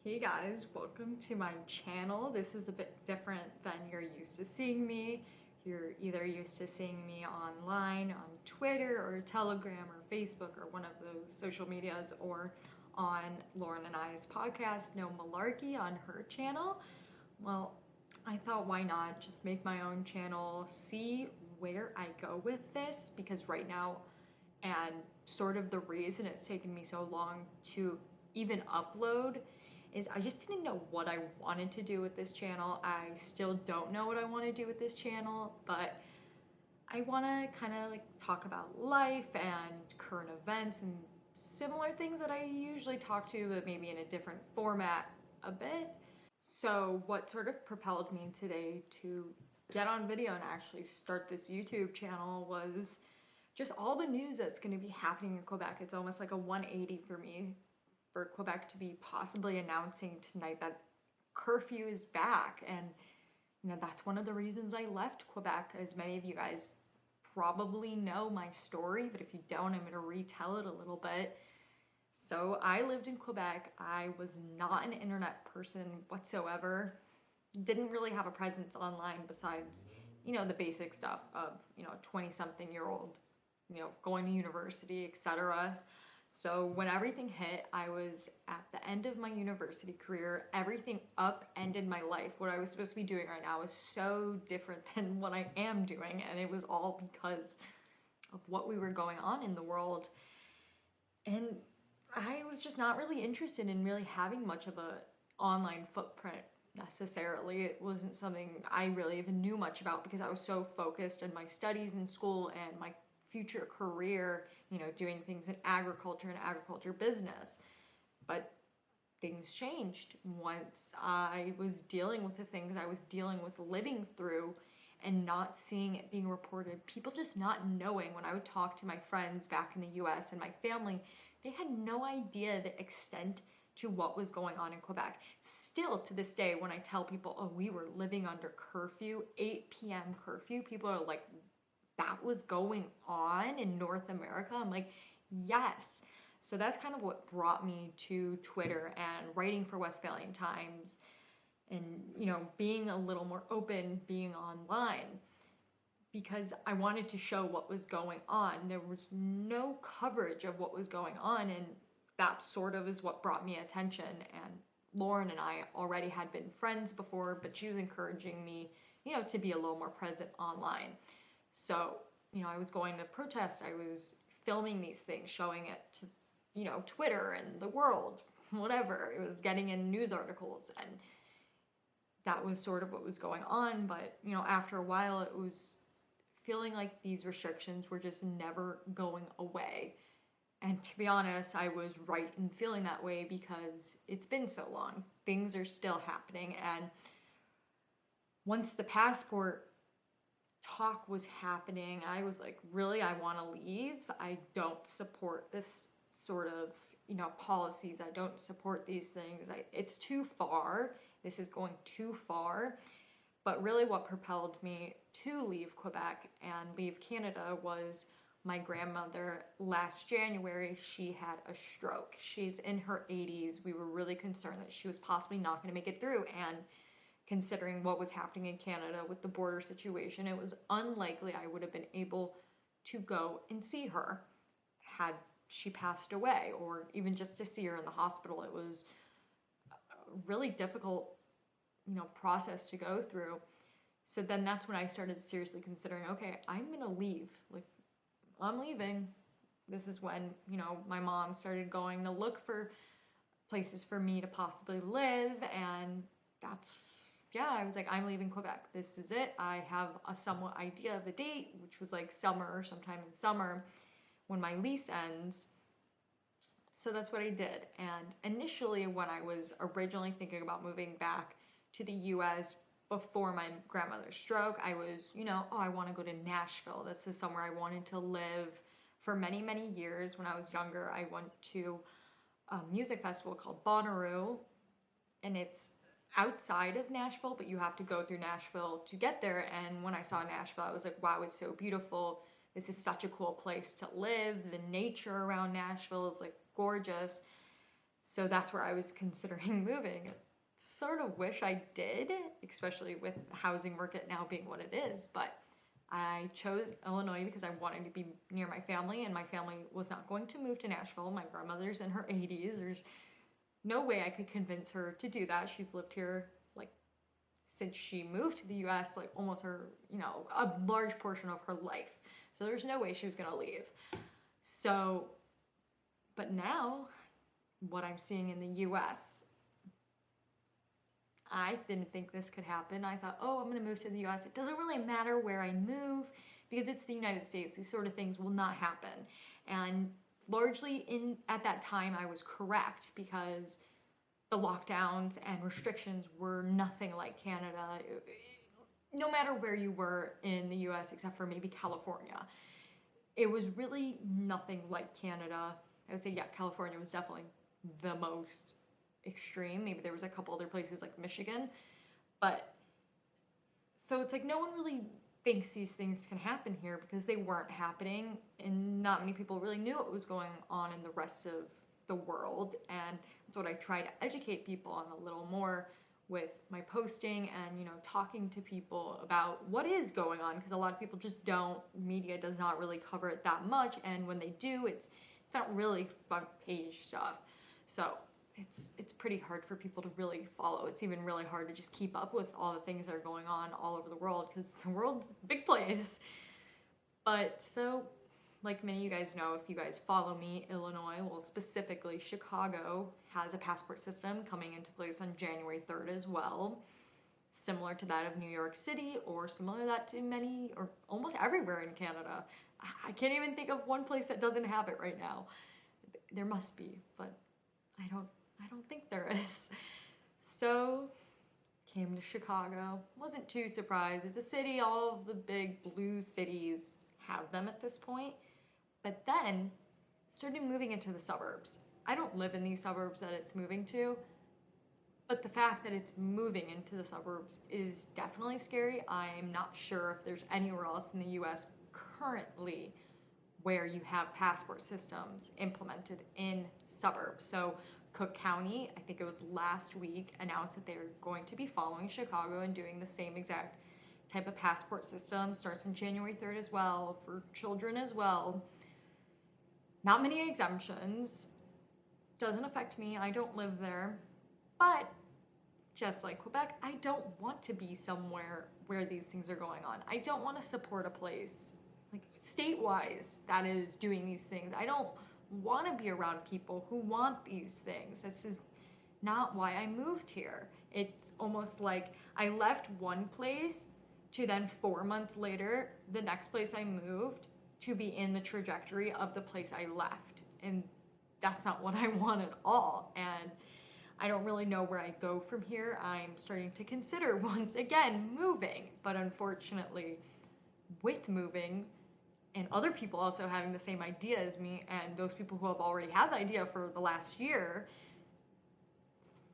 Hey guys, welcome to my channel. This is a bit different than you're used to seeing me. You're either used to seeing me online on Twitter or Telegram or Facebook or one of those social medias, or on Lauren and I's podcast, No Malarkey, on her channel. Well, I thought why not just make my own channel, see where I go with this, because right now, and sort of the reason it's taken me so long to even upload is I just didn't know what I wanted to do with this channel. I still don't know what I want to do with this channel, but I want to kind of like talk about life and current events and similar things that I usually talk to, but maybe in a different format a bit. So what sort of propelled me today to get on video and actually start this YouTube channel was just all the news that's going to be happening in Quebec. It's almost like a 180 for me, for Quebec to be possibly announcing tonight that curfew is back. And that's one of the reasons I left Quebec. As many of you guys probably know my story, but if you don't, I'm going to retell it a little bit. So I lived in Quebec. I was not an internet person whatsoever. Didn't really have a presence online besides, the basic stuff of, 20-something-year-old, going to university, etc. So when everything hit, I was at the end of my university career. Everything upended my life. What I was supposed to be doing right now is so different than what I am doing, and it was all because of what we were going on in the world. And I was just not really interested in really having much of a online footprint necessarily. It wasn't something I really even knew much about because I was so focused in my studies in school and my future career, doing things in agriculture and agriculture business. But things changed once I was dealing with the things I was dealing with, living through, and not seeing it being reported. People just not knowing. When I would talk to my friends back in the US and my family, they had no idea the extent to what was going on in Quebec. Still to this day, when I tell people, oh, we were living under curfew, 8 p.m. curfew, people are like, that was going on in North America? I'm like, yes. So that's kind of what brought me to Twitter and writing for Westphalian Times and, being a little more open, being online, because I wanted to show what was going on. There was no coverage of what was going on, and that sort of is what brought me attention. And Lauren and I already had been friends before, but she was encouraging me, to be a little more present online. So, I was going to protest. I was filming these things, showing it to, Twitter and the world, whatever. It was getting in news articles, and that was sort of what was going on. But, after a while, it was feeling like these restrictions were just never going away. And to be honest, I was right in feeling that way because it's been so long. Things are still happening. And once the passport talk was happening, I was like, really, I want to leave. I don't support this sort of, policies. I don't support these things. It's too far. This is going too far. But really what propelled me to leave Quebec and leave Canada was my grandmother. Last January, she had a stroke. She's in her 80s. We were really concerned that she was possibly not going to make it through. And considering what was happening in Canada with the border situation, it was unlikely I would have been able to go and see her had she passed away, or even just to see her in the hospital. It was a really difficult, process to go through. So then that's when I started seriously considering, okay, I'm going to leave. Like, I'm leaving. This is when, my mom started going to look for places for me to possibly live, and I was like, I'm leaving Quebec. This is it. I have a somewhat idea of a date, which was like summer or sometime in summer when my lease ends. So that's what I did. And initially, when I was originally thinking about moving back to the US before my grandmother's stroke, I was, I want to go to Nashville. This is somewhere I wanted to live for many, many years. When I was younger, I went to a music festival called Bonnaroo, and it's outside of Nashville, but you have to go through Nashville to get there. And when I saw Nashville, I was like, wow, it's so beautiful. This is such a cool place to live. The nature around Nashville is like gorgeous. So that's where I was considering moving. Sort of wish I did, especially with the housing market now being what it is, but I chose Illinois because I wanted to be near my family, and my family was not going to move to Nashville. My grandmother's in her 80s. There's no way I could convince her to do that. She's lived here like since she moved to the US, like almost her, a large portion of her life. So there's no way she was going to leave. So, but now what I'm seeing in the US, I didn't think this could happen. I thought, oh, I'm going to move to the US. It doesn't really matter where I move because it's the United States. These sort of things will not happen. And largely at that time, I was correct because the lockdowns and restrictions were nothing like Canada. No matter where you were in the US, except for maybe California, it was really nothing like Canada. I would say, yeah, California was definitely the most extreme. Maybe there was a couple other places like Michigan, but so it's like no one really thinks these things can happen here because they weren't happening, and not many people really knew what was going on in the rest of the world. And that's what I try to educate people on a little more with my posting and talking to people about what is going on, because a lot of people just don't. Media does not really cover it that much, and when they do, it's not really front page stuff. So it's pretty hard for people to really follow. It's even really hard to just keep up with all the things that are going on all over the world because the world's a big place. But so, like many of you guys know, if you guys follow me, Illinois, well, specifically Chicago, has a passport system coming into place on January 3rd as well, similar to that of New York City, or similar to that to many or almost everywhere in Canada. I can't even think of one place that doesn't have it right now. There must be, but I don't think there is. So, came to Chicago. Wasn't too surprised. It's a city, all of the big blue cities have them at this point. But then, started moving into the suburbs. I don't live in these suburbs that it's moving to, but the fact that it's moving into the suburbs is definitely scary. I'm not sure if there's anywhere else in the US currently where you have passport systems implemented in suburbs. So Cook County, I think it was last week, announced that they're going to be following Chicago and doing the same exact type of passport system. Starts on January 3rd as well, for children as well. Not many exemptions. Doesn't affect me. I don't live there. But just like Quebec, I don't want to be somewhere where these things are going on. I don't want to support a place, like state-wise, that is doing these things. I don't want to be around people who want these things. This is not why I moved here. It's almost like I left one place to then 4 months later, the next place I moved, to be in the trajectory of the place I left. And that's not what I want at all. And I don't really know where I go from here. I'm starting to consider once again moving, but unfortunately with moving and other people also having the same idea as me, and those people who have already had the idea for the last year,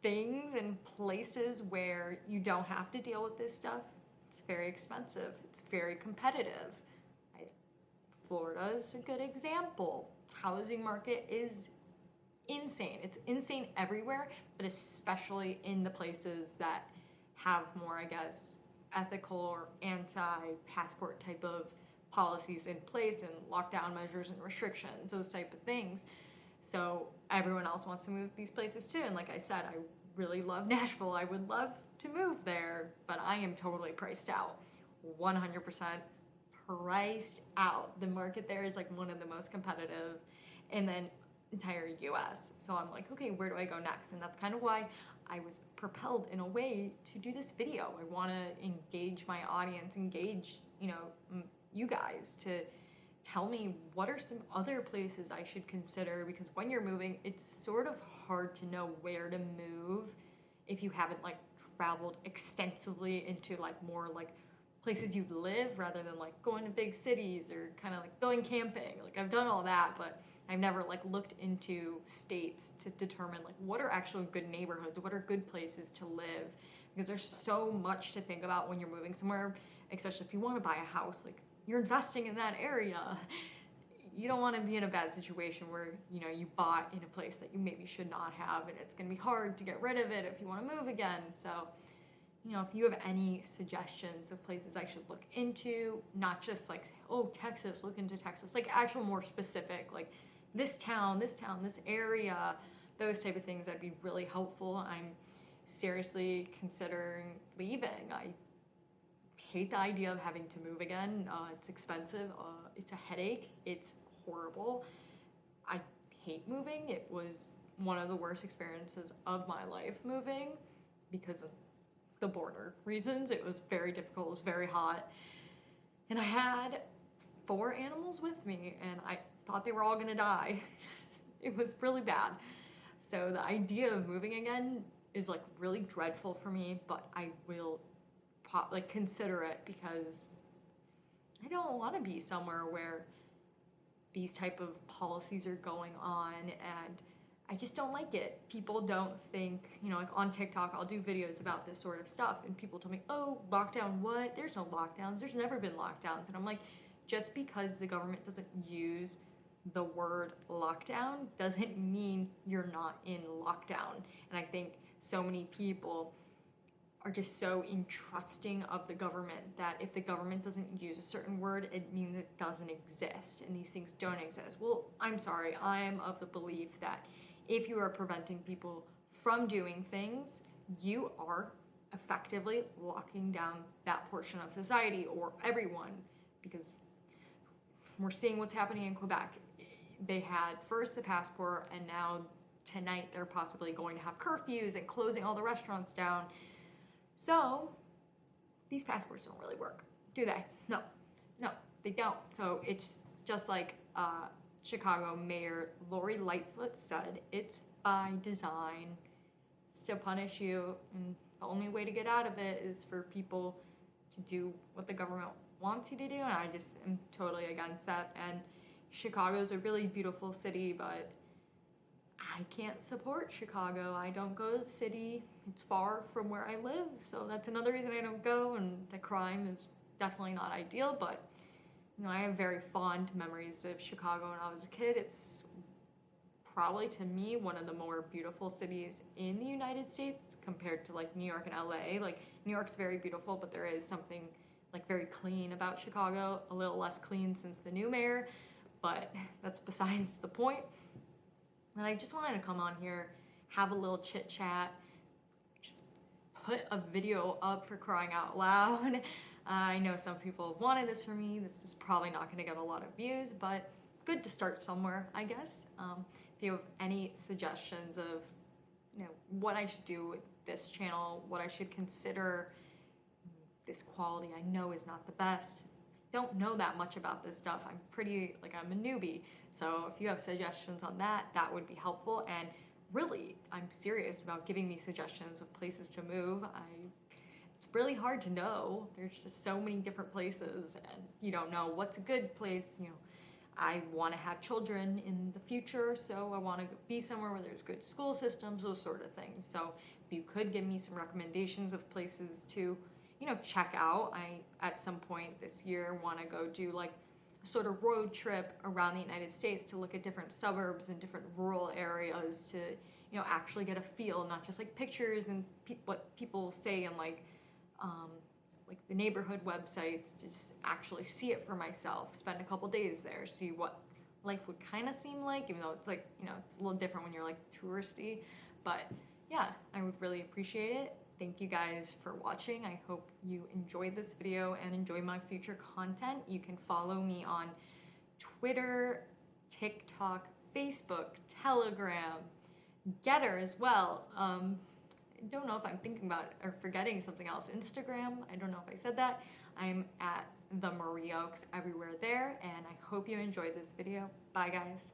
things and places where you don't have to deal with this stuff, it's very expensive. It's very competitive. Florida is a good example. Housing market is insane. It's insane everywhere, but especially in the places that have more, I guess, ethical or anti-passport type of policies in place and lockdown measures and restrictions, those type of things. So everyone else wants to move these places too. And like I said, I really love Nashville. I would love to move there, but I am totally priced out. 100% priced out. The market there is like one of the most competitive in the entire US. So I'm like, okay, where do I go next? And that's kind of why I was propelled in a way to do this video. I want to engage my audience, engage, you guys, to tell me what are some other places I should consider, because when you're moving, it's sort of hard to know where to move if you haven't like traveled extensively into like more like places you live, rather than like going to big cities or kind of like going camping. Like I've done all that, but I've never like looked into states to determine like what are actually good neighborhoods, what are good places to live, because there's so much to think about when you're moving somewhere, especially if you want to buy a house. Like you're investing in that area. you don't want to be in a bad situation where, you know, you bought in a place that you maybe should not have, and it's going to be hard to get rid of it if you want to move again. So, you know, if you have any suggestions of places I should look into, not just like, oh, Texas, look into Texas, like actual more specific, like this town, this area, those type of things, that'd be really helpful. I'm seriously considering leaving. I hate the idea of having to move again. It's expensive. It's a headache. It's horrible. I hate moving. It was one of the worst experiences of my life moving because of the border reasons. It was very difficult. It was very hot. And I had 4 animals with me, and I thought they were all gonna die. It was really bad. So the idea of moving again is like really dreadful for me, but I will consider it because I don't want to be somewhere where these type of policies are going on, and I just don't like it. People don't think, you know, like on TikTok, I'll do videos about this sort of stuff, and people tell me, oh, lockdown, what? There's no lockdowns. There's never been lockdowns. And I'm like, just because the government doesn't use the word lockdown doesn't mean you're not in lockdown. And I think so many people are just so entrusting of the government that if the government doesn't use a certain word, it means it doesn't exist, and these things don't exist. Well, I'm sorry, I am of the belief that if you are preventing people from doing things, you are effectively locking down that portion of society or everyone, because we're seeing what's happening in Quebec. They had first the passport, and now tonight they're possibly going to have curfews and closing all the restaurants down. So these passports don't really work, do they? No, they don't. So it's just like Chicago Mayor Lori Lightfoot said, it's by design. It's to punish you, and the only way to get out of it is for people to do what the government wants you to do, and I just am totally against that. And Chicago's a really beautiful city, but I can't support Chicago. I don't go to the city. It's far from where I live, so that's another reason I don't go, and the crime is definitely not ideal, but you know, I have very fond memories of Chicago when I was a kid. It's probably, to me, one of the more beautiful cities in the United States compared to like New York and LA. Like New York's very beautiful, but there is something like very clean about Chicago, a little less clean since the new mayor, but that's besides the point. And I just wanted to come on here, have a little chit chat, just put a video up, for crying out loud. I know some people have wanted this from me. This is probably not going to get a lot of views, but good to start somewhere, I guess. If you have any suggestions of, you know, what I should do with this channel, what I should consider, this quality I know is not the best. Don't know that much about this stuff. I'm a newbie. So if you have suggestions on that, that would be helpful. And really, I'm serious about giving me suggestions of places to move. It's really hard to know. There's just so many different places, and you don't know what's a good place. You know, I want to have children in the future, so I want to be somewhere where there's good school systems, those sort of things. So if you could give me some recommendations of places to, you know, check out. I, at some point this year, want to go do like a sort of road trip around the United States to look at different suburbs and different rural areas to, you know, actually get a feel, not just like pictures and what people say in like the neighborhood websites, to just actually see it for myself, spend a couple days there, see what life would kind of seem like, even though it's like, you know, it's a little different when you're like touristy. But yeah, I would really appreciate it. Thank you guys for watching. I hope you enjoyed this video and enjoy my future content. You can follow me on Twitter, TikTok, Facebook, Telegram, Gettr as well. I don't know if I'm thinking about or forgetting something else. Instagram, I don't know if I said that. I'm at the Marie Oaks everywhere there, and I hope you enjoyed this video. Bye guys.